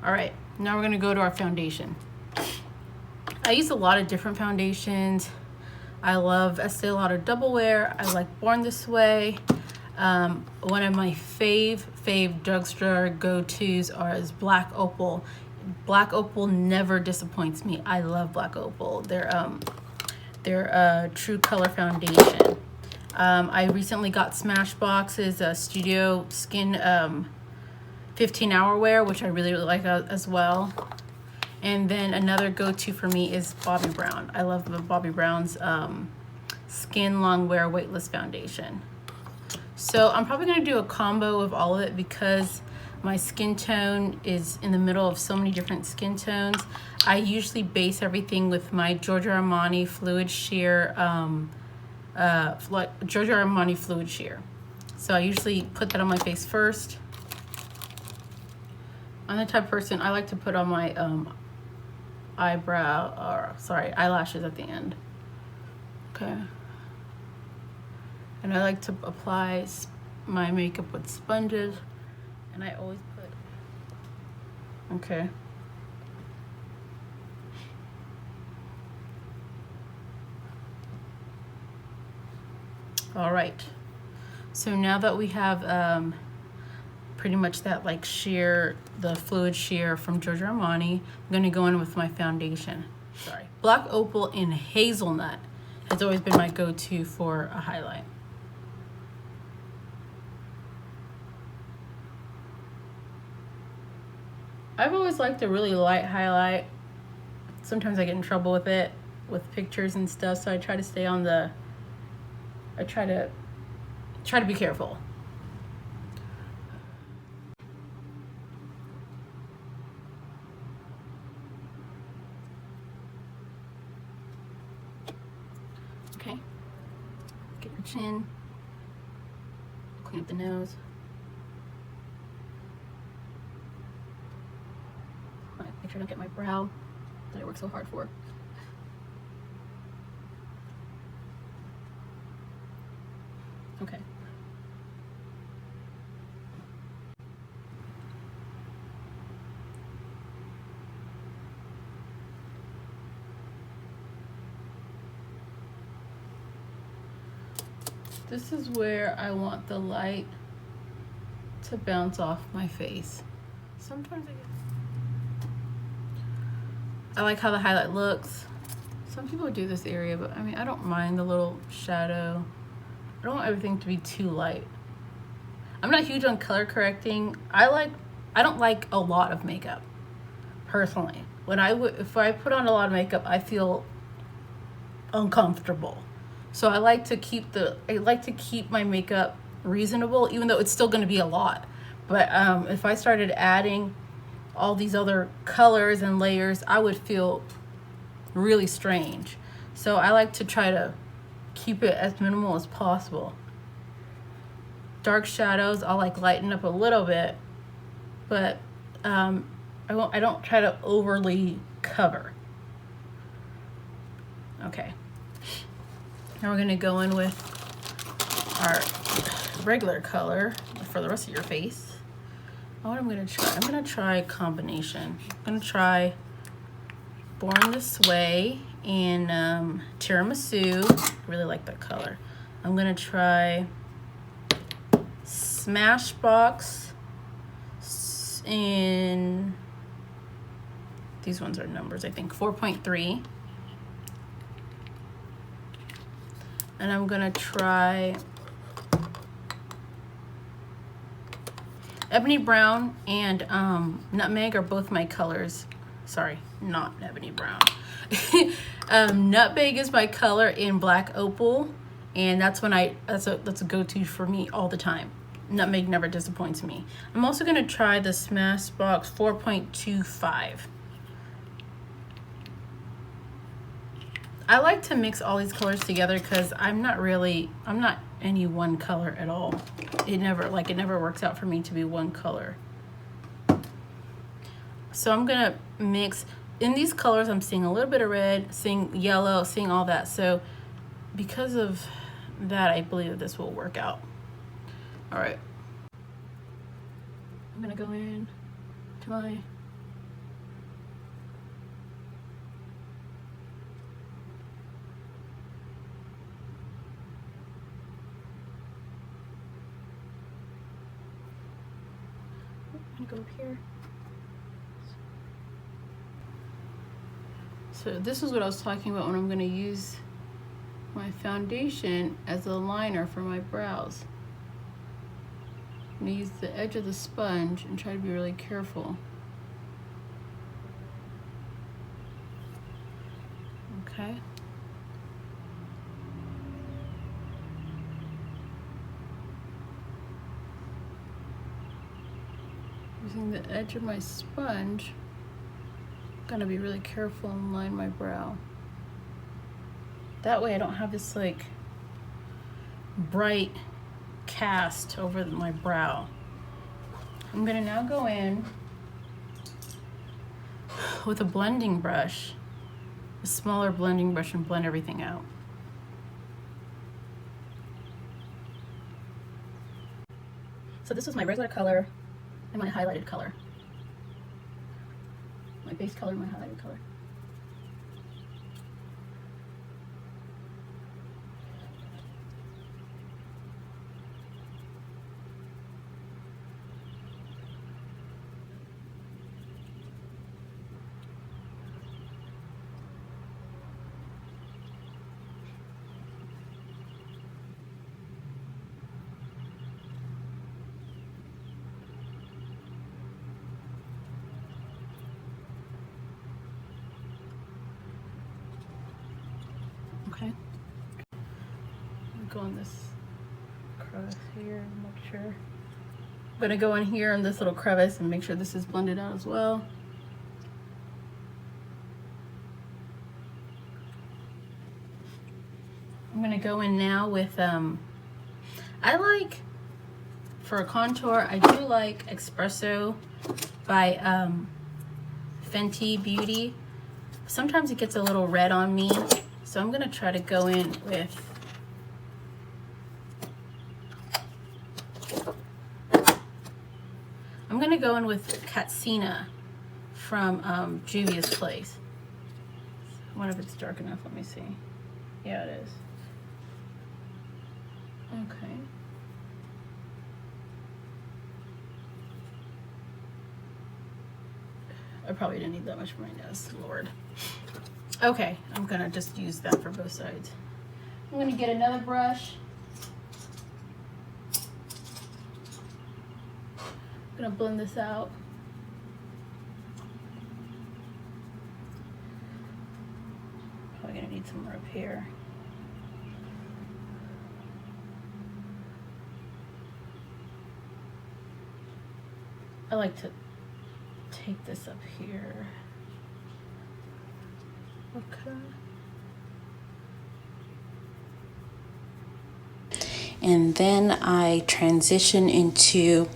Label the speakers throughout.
Speaker 1: All right, now we're gonna go to our foundation. I use a lot of different foundations. I love Estee Lauder Double Wear. I like Born This Way. One of my fave drugstore go-tos is Black Opal. Black Opal never disappoints me. I love Black Opal. They're a true color foundation. I recently got Smashbox's Studio Skin 15-hour wear, which I really like as well. And then another go-to for me is Bobbi Brown. I love Bobbi Brown's Skin Long Wear Weightless Foundation. So I'm probably gonna do a combo of all of it because my skin tone is in the middle of so many different skin tones. I usually base everything with my Giorgio Armani Fluid Sheer, Giorgio Armani Fluid Sheer. So I usually put that on my face first. I'm the type of person, I like to put on my eyelashes at the end. Okay. And I like to apply my makeup with sponges, and I always put, okay. All right, so now that we have pretty much that like sheer, the fluid sheer from Giorgio Armani, I'm gonna go in with my foundation. Sorry, Black Opal in Hazelnut has always been my go-to for a highlight. I've always liked a really light highlight. Sometimes I get in trouble with it, with pictures and stuff, so I try to stay on the, I try to be careful. Okay, get your chin, clean up the nose. Make sure I don't get my brow that I work so hard for. Okay. This is where I want the light to bounce off my face. Sometimes I like how the highlight looks. Some people do this area, but I mean, I don't mind the little shadow. I don't want everything to be too light. I'm not huge on color correcting. I don't like a lot of makeup, personally. If I put on a lot of makeup, I feel uncomfortable. So I like to keep my makeup reasonable, even though it's still gonna be a lot. But if I started adding all these other colors and layers, I would feel really strange. So I like to try to keep it as minimal as possible. Dark shadows, I'll like lighten up a little bit, but I don't try to overly cover. Okay. Now we're gonna go in with our regular color for the rest of your face. What I'm gonna try a combination. I'm gonna try Born This Way in Tiramisu. I really like that color. I'm gonna try Smashbox in, these ones are numbers, I think, 4.3. And I'm gonna try Ebony Brown and Nutmeg are both my colors. Sorry, not Ebony Brown. Nutmeg is my color in Black Opal, and that's a go-to for me all the time. Nutmeg never disappoints me. I'm also gonna try the Smashbox 4.25. I like to mix all these colors together because I'm not any one color at all. It never works out for me to be one color. So I'm gonna mix, in these colors I'm seeing a little bit of red, seeing yellow, seeing all that. So because of that, I believe that this will work out. All right. I'm gonna go in to my Go up here. So this is what I was talking about when I'm going to use my foundation as a liner for my brows. I'm going to use the edge of the sponge and try to be really careful. Okay. Using the edge of my sponge, I'm gonna be really careful and line my brow. That way I don't have this like bright cast over my brow. I'm gonna now go in with a blending brush, a smaller blending brush, and blend everything out. So this is my regular color and my highlighted color. My base color and my highlighted color. Okay. Go on this crevice here and make sure. I'm gonna go in here in this little crevice and make sure this is blended out as well. I'm gonna go in now with I like, for a contour, I do like Espresso by Fenty Beauty. Sometimes it gets a little red on me, so I'm gonna try to go in with Katsina from Juvia's Place. I wonder if it's dark enough. Let me see. Yeah, it is. Okay. I probably didn't need that much for my nose, Lord. Okay, I'm gonna just use that for both sides. I'm gonna get another brush. I'm gonna blend this out. Probably gonna need some more up here. I like to take this up here. Okay.
Speaker 2: And then I transition into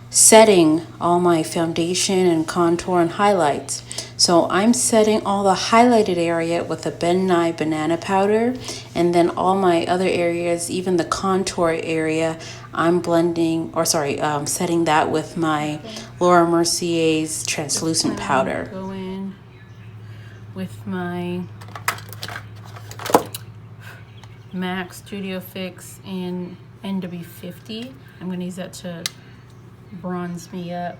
Speaker 2: setting all my foundation and contour and highlights. So I'm setting all the highlighted area with a Ben Nye banana powder, and then all my other areas, even the contour area, I'm setting that with my Laura Mercier's translucent powder.
Speaker 1: Go in with my MAC Studio Fix in NW50. I'm going to use that to bronze me up.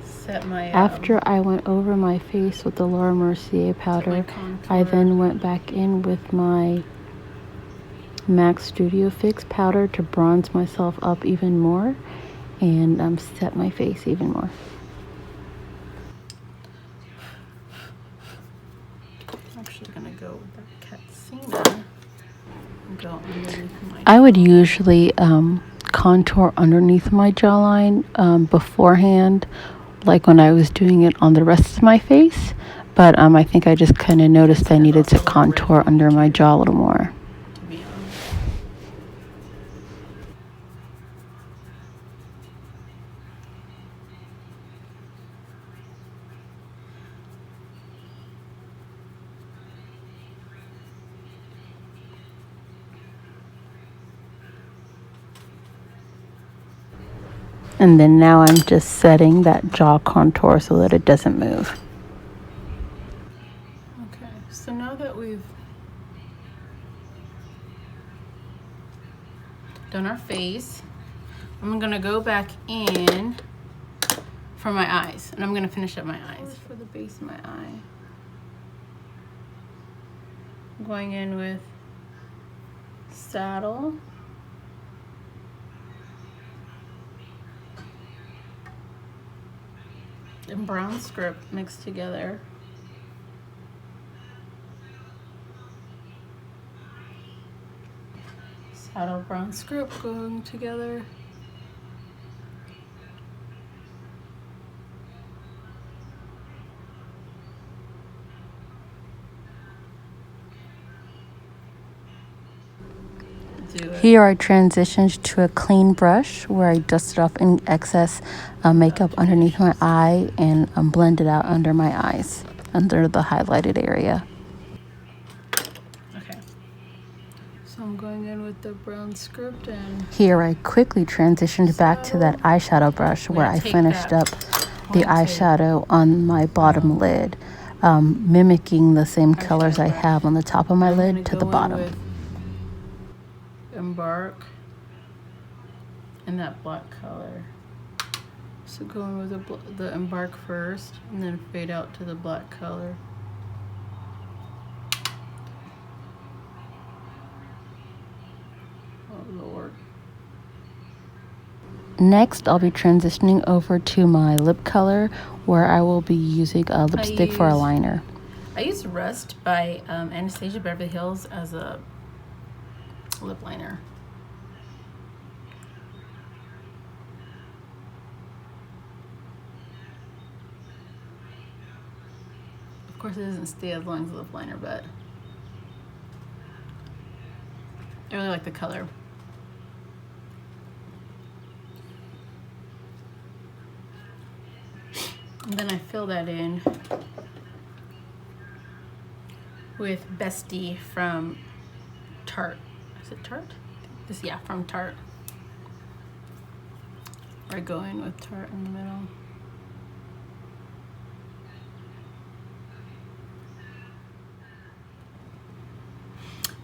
Speaker 1: Set my
Speaker 3: After I went over my face with the Laura Mercier powder, I then went back in with my MAC Studio Fix powder to bronze myself up even more and set my face even more.
Speaker 1: I'm actually going to go with the Katsina and go underneath my
Speaker 3: I would usually contour underneath my jawline beforehand, like when I was doing it on the rest of my face, but I think I just kind of noticed I needed to contour under my jaw a little more.
Speaker 1: to be honest.
Speaker 3: And then now I'm just setting that jaw contour so that it doesn't move.
Speaker 1: Okay, so now that we've done our face, I'm gonna go back in for my eyes, and I'm gonna finish up my eyes. For the base of my eye, I'm going in with Saddle, and Brown Script mixed together. Saddle, Brown Script going together.
Speaker 3: Here I transitioned to a clean brush where I dusted off any excess makeup underneath my eye and blended out under my eyes, under the highlighted area.
Speaker 1: Okay. So I'm going in with the Brown Script, and
Speaker 3: here I quickly transitioned back to that eyeshadow brush where I finished up the eyeshadow on my bottom lid, mimicking the same colors I have on the top of my lid to the bottom.
Speaker 1: Embark in that black color. So going with the Embark first, and then fade out to the black color. Oh Lord.
Speaker 3: Next, I'll be transitioning over to my lip color where I will be using a lipstick for a liner.
Speaker 1: I use Rust by Anastasia Beverly Hills as a lip liner. Of course, it doesn't stay as long as a lip liner, but I really like the color. And then I fill that in with Bestie from Tarte. Is it Tarte? Yeah, from Tarte. I go in with Tarte in the middle.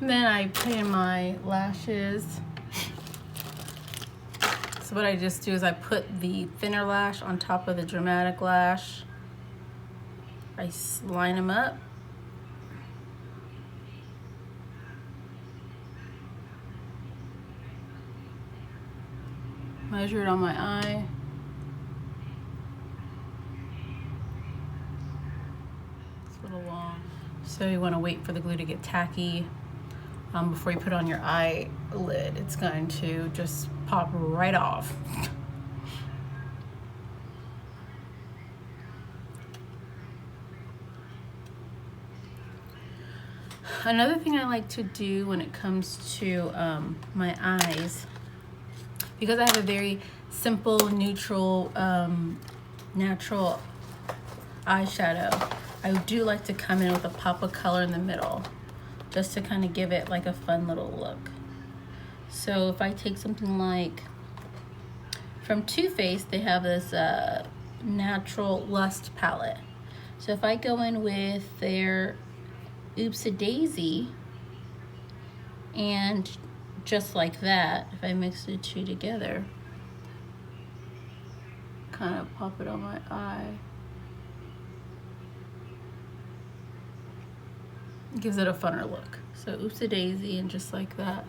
Speaker 1: And then I put in my lashes. So what I just do is I put the thinner lash on top of the dramatic lash. I line them up. Measure it on my eye. It's a little long. So you want to wait for the glue to get tacky before you put on your eyelid. It's going to just pop right off. Another thing I like to do when it comes to my eyes, because I have a very simple, neutral, natural eyeshadow, I do like to come in with a pop of color in the middle, just to kind of give it like a fun little look. So if I take something like, from Too Faced, they have this Natural Lust palette. So if I go in with their Oops-a-Daisy, and just like that, if I mix the two together, kind of pop it on my eye, it gives it a funner look. So Oops-a-Daisy, and just like that.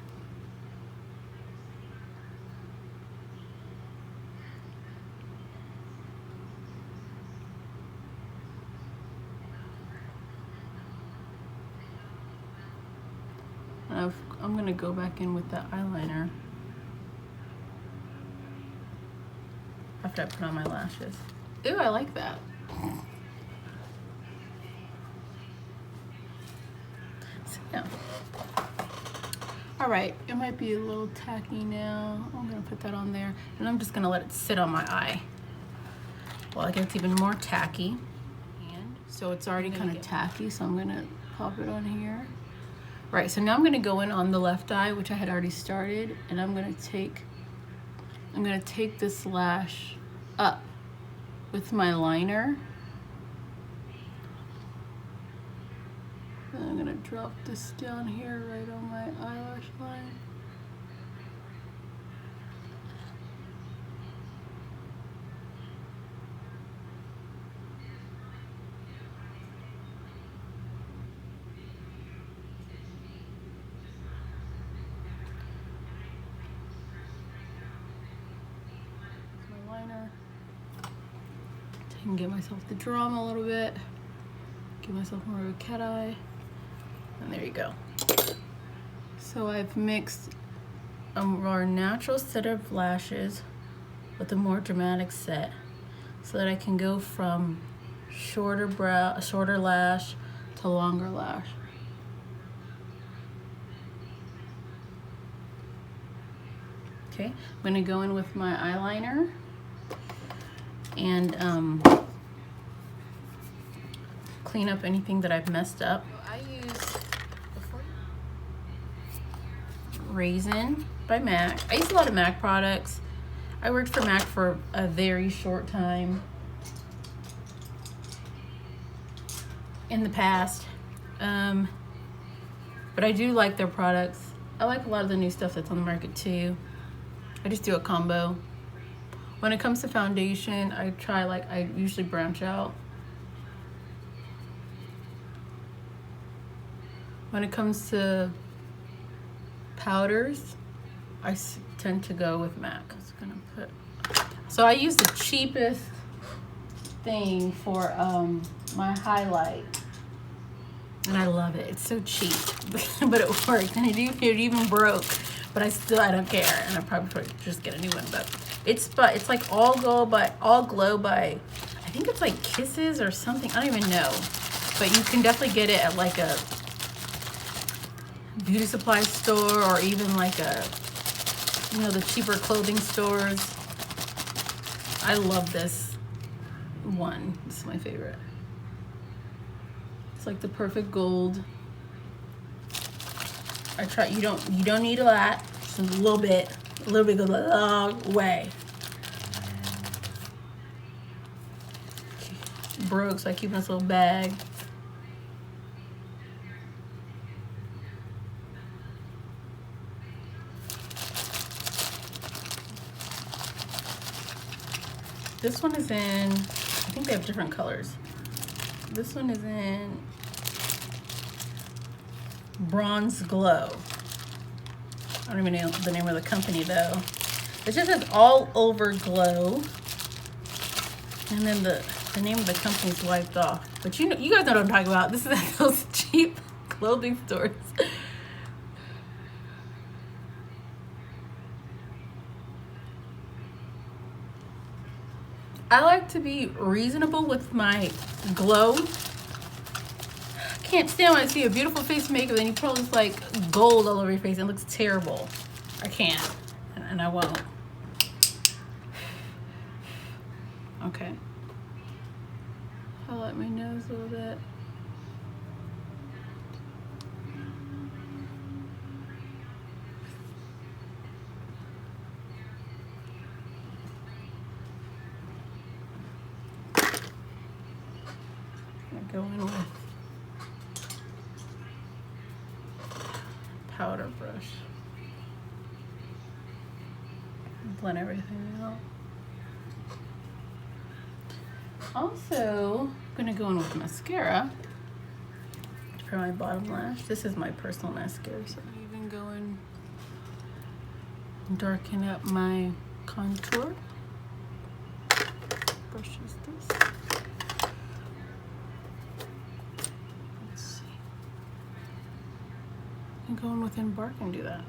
Speaker 1: I'm gonna go back in with that eyeliner after I put on my lashes. Ooh, I like that. So, yeah. All right, it might be a little tacky now. I'm gonna put that on there, and I'm just gonna let it sit on my eye while it gets even more tacky. And so it's already kind of tacky, so I'm gonna pop it on here. Right, so now I'm gonna go in on the left eye, which I had already started, and I'm gonna take this lash up with my liner. And I'm gonna drop this down here right on my eyelash line. can get myself the drum a little bit. Give myself more of a cat eye. And there you go. So I've mixed a more natural set of lashes with a more dramatic set so that I can go from shorter lash to longer lash. Okay, I'm gonna go in with my eyeliner and clean up anything that I've messed up. I use Raisin by MAC. I use a lot of MAC products. I worked for MAC for a very short time in the past, but I do like their products. I like a lot of the new stuff that's on the market too. I just do a combo. When it comes to foundation, I usually branch out. When it comes to powders, I tend to go with MAC. So I use the cheapest thing for my highlight, and I love it. It's so cheap, but it worked, and it even broke. But I don't care, and I probably just get a new one. But it's like All Glow by I think it's like Kisses or something. I don't even know, but you can definitely get it at like a beauty supply store or even like the cheaper clothing stores. I love this one. This is my favorite. It's like the perfect gold. You don't need a lot, just a little bit goes a long way. Broke, so I keep in this little bag. This one is in, I think they have different colors. This one is in Bronze Glow. I don't even know the name of the company though. It just says All Over Glow. And then the name of the company's wiped off. But you guys know what I'm talking about. This is at those cheap clothing stores. I like to be reasonable with my glow. Can't stand when I see a beautiful face makeup and you put all this like gold all over your face. It looks terrible. I can't, and I won't. Okay. Highlight my nose a little bit. Go in with powder brush. Blend everything out. Also, I'm gonna go in with mascara for my bottom lash. This is my personal mascara, so I'm even going darken up my contour. Brush is this. And go in with Embark and do that.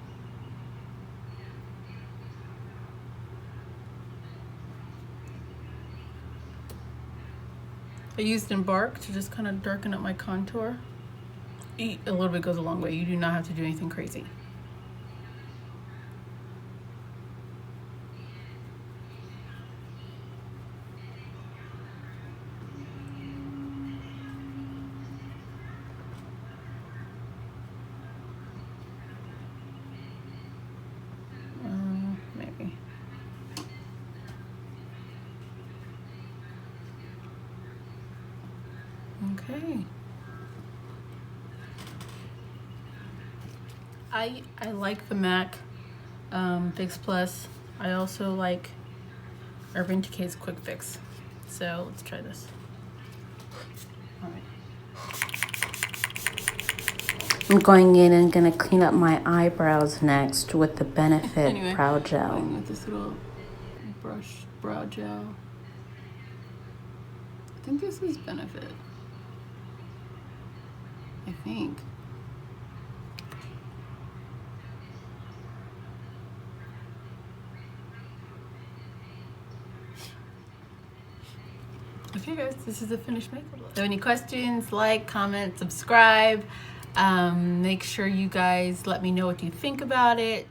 Speaker 1: I used Embark to just kind of darken up my contour. A little bit goes a long way. You do not have to do anything crazy. Maybe. Okay. I like the MAC Fix Plus. I also like Urban Decay's Quick Fix. So let's try this. All right.
Speaker 2: I'm going in and gonna clean up my eyebrows next with the Benefit
Speaker 1: Anyway,
Speaker 2: Brow Gel.
Speaker 1: going with this little brush brow gel. think this is Benefit. I think. Okay guys, this is the finished makeup look. If you have any questions, like, comment, subscribe. Make sure you guys let me know what you think about it.